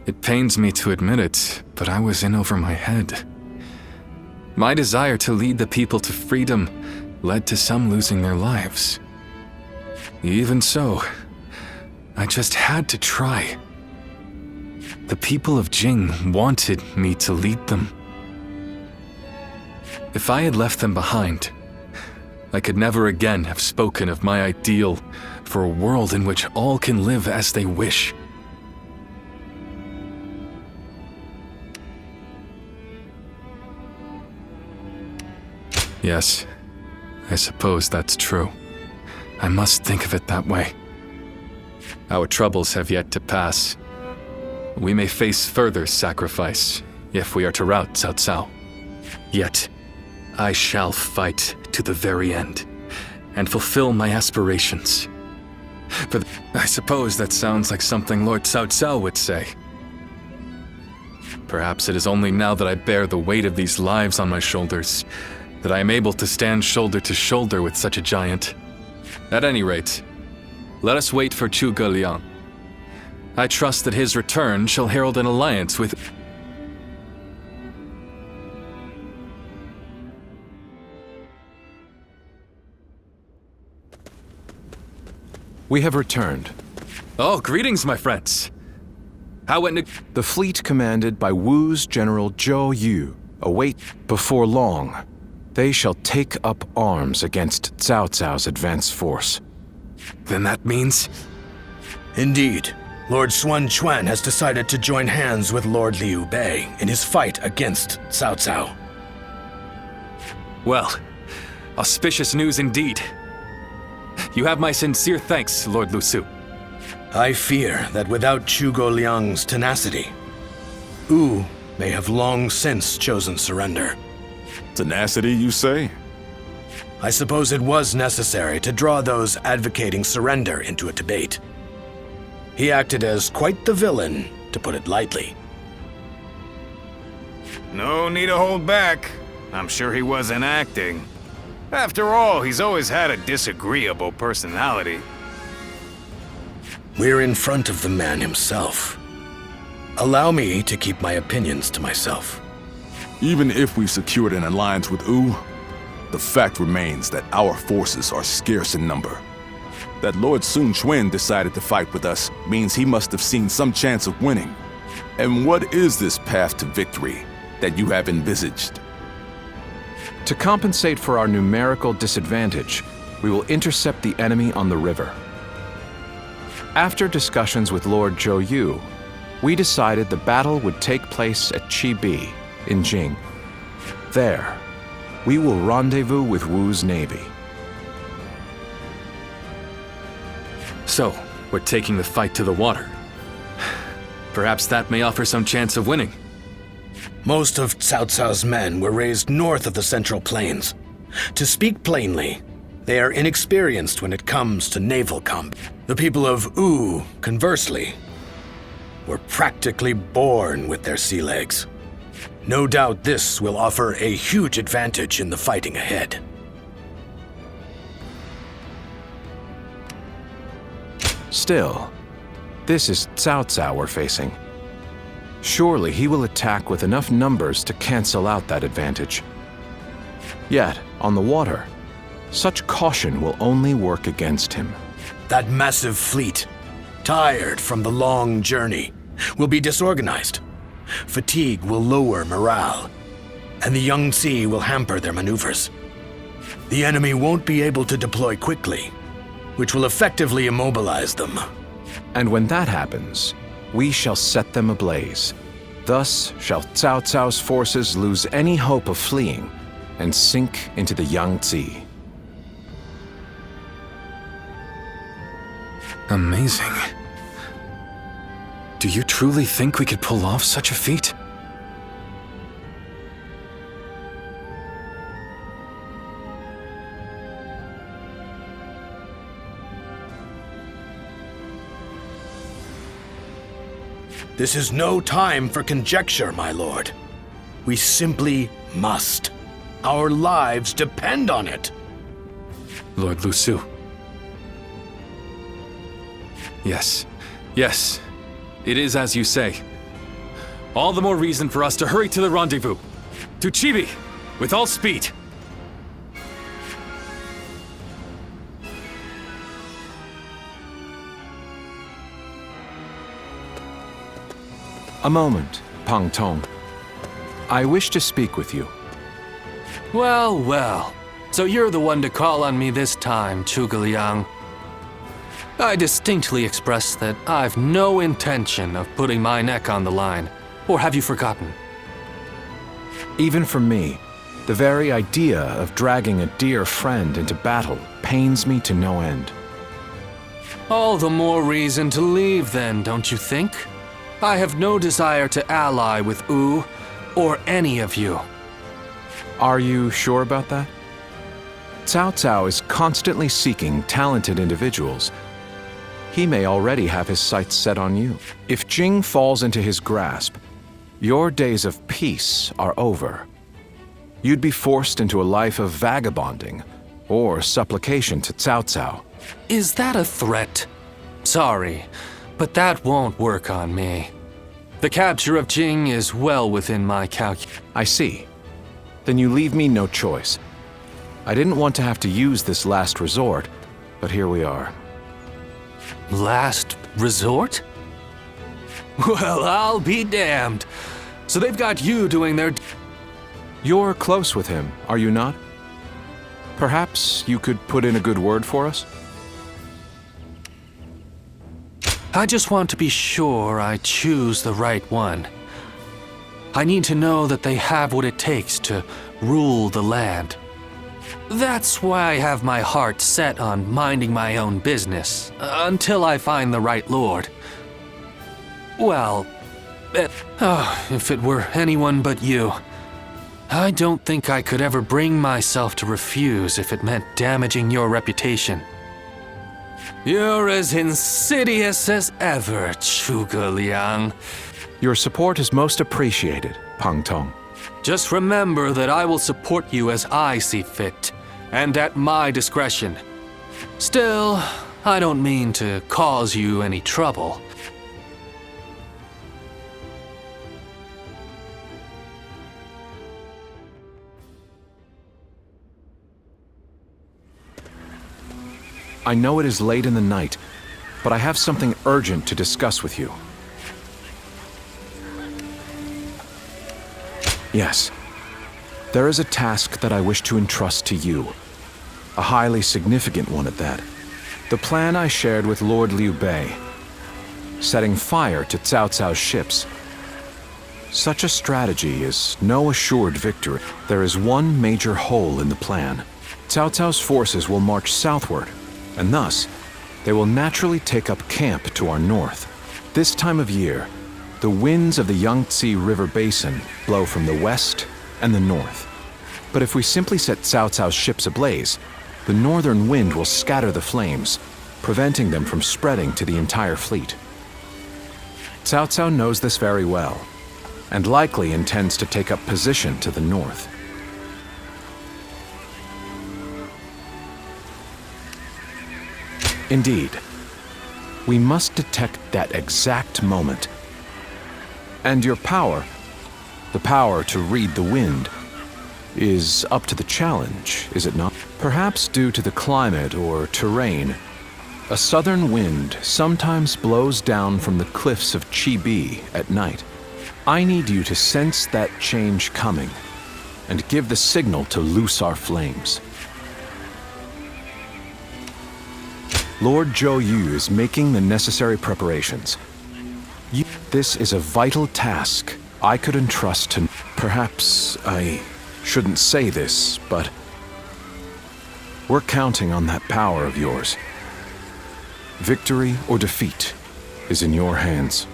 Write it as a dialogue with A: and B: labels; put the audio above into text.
A: It pains me to admit it, but I was in over my head. My desire to lead the people to freedom led to some losing their lives. Even so, I just had to try. The people of Jing wanted me to lead them. If I had left them behind, I could never again have spoken of my ideal for a world in which all can live as they wish. Yes, I suppose that's true. I must think of it that way. Our troubles have yet to pass. We may face further sacrifice if we are to rout Cao Cao. Yet, I shall fight to the very end and fulfill my aspirations. I suppose that sounds like something Lord Cao Cao would say. Perhaps it is only now that I bear the weight of these lives on my shoulders that I am able to stand shoulder to shoulder with such a giant. At any rate, let us wait for Zhuge Liang. I trust that his return shall herald an alliance with...
B: We have returned.
A: Oh, greetings, my friends. How went
B: The fleet commanded by Wu's General Zhou Yu await before long. They shall take up arms against Cao Cao's advance force.
A: Then that means...
C: Indeed. Lord Xuan Chuan has decided to join hands with Lord Liu Bei in his fight against Cao Cao.
A: Well, auspicious news indeed. You have my sincere thanks, Lord Lu Su.
C: I fear that without Zhuge Liang's tenacity, Wu may have long since chosen surrender.
D: Tenacity, you say?
C: I suppose it was necessary to draw those advocating surrender into a debate. He acted as quite the villain, to put it lightly.
E: No need to hold back. I'm sure he wasn't acting. After all, he's always had a disagreeable personality.
C: We're in front of the man himself. Allow me to keep my opinions to myself.
D: Even if we've secured an alliance with Wu, the fact remains that our forces are scarce in number. That Lord Sun Quan decided to fight with us means he must have seen some chance of winning. And what is this path to victory that you have envisaged?
B: To compensate for our numerical disadvantage, we will intercept the enemy on the river. After discussions with Lord Zhou Yu, we decided the battle would take place at Chibi in Jing. There, we will rendezvous with Wu's navy.
A: So, we're taking the fight to the water. Perhaps that may offer some chance of winning.
C: Most of Cao Cao's men were raised north of the Central Plains. To speak plainly, they are inexperienced when it comes to naval combat. The people of Wu, conversely, were practically born with their sea legs. No doubt this will offer a huge advantage in the fighting ahead.
B: Still, this is Cao Cao we're facing. Surely he will attack with enough numbers to cancel out that advantage. Yet, on the water, such caution will only work against him.
C: That massive fleet, tired from the long journey, will be disorganized. Fatigue will lower morale, and the Yangtze will hamper their maneuvers. The enemy won't be able to deploy quickly, which will effectively immobilize them.
B: And when that happens, we shall set them ablaze. Thus shall Cao Cao's forces lose any hope of fleeing and sink into the Yangtze.
A: Amazing. Do you truly think we could pull off such a feat?
C: This is no time for conjecture, my lord. We simply must. Our lives depend on it.
A: Lord Lu Su. Yes. Yes. It is as you say. All the more reason for us to hurry to the rendezvous. To Chibi, with all speed.
B: A moment, Pang Tong. I wish to speak with you.
F: Well, well. So you're the one to call on me this time, Zhuge Liang. I distinctly expressed that I've no intention of putting my neck on the line. Or have you forgotten?
B: Even for me, the very idea of dragging a dear friend into battle pains me to no end.
F: All the more reason to leave then, don't you think? I have no desire to ally with Wu or any of you.
B: Are you sure about that? Cao Cao is constantly seeking talented individuals. He may already have his sights set on you. If Jing falls into his grasp, your days of peace are over. You'd be forced into a life of vagabonding or supplication to Cao Cao.
F: Is that a threat? Sorry, but that won't work on me. The capture of Jing is well within my
B: I see. Then you leave me no choice. I didn't want to have to use this last resort, but here we are.
F: Last resort? Well, I'll be damned. So they've got you doing their...
B: You're close with him, are you not? Perhaps you could put in a good word for us?
F: I just want to be sure I choose the right one. I need to know that they have what it takes to rule the land. That's why I have my heart set on minding my own business, until I find the right lord. Well, if it were anyone but you, I don't think I could ever bring myself to refuse if it meant damaging your reputation. You're as insidious as ever, Zhuge Liang.
B: Your support is most appreciated, Pang Tong.
F: Just remember that I will support you as I see fit, and at my discretion. Still, I don't mean to cause you any trouble.
B: I know it is late in the night, but I have something urgent to discuss with you. Yes, there is a task that I wish to entrust to you. A highly significant one at that. The plan I shared with Lord Liu Bei. Setting fire to Cao Cao's ships. Such a strategy is no assured victory. There is one major hole in the plan. Cao Cao's forces will march southward, and thus, they will naturally take up camp to our north. This time of year, the winds of the Yangtze River Basin blow from the west and the north. But if we simply set Cao Cao's ships ablaze, the northern wind will scatter the flames, preventing them from spreading to the entire fleet. Cao Cao knows this very well, and likely intends to take up position to the north. Indeed, we must detect that exact moment. And your power, the power to read the wind, is up to the challenge, is it not? Perhaps due to the climate or terrain, a southern wind sometimes blows down from the cliffs of Chibi at night. I need you to sense that change coming and give the signal to loose our flames. Lord Zhou Yu is making the necessary preparations. This is a vital task I could entrust to... Perhaps I shouldn't say this, but we're counting on that power of yours. Victory or defeat is in your hands.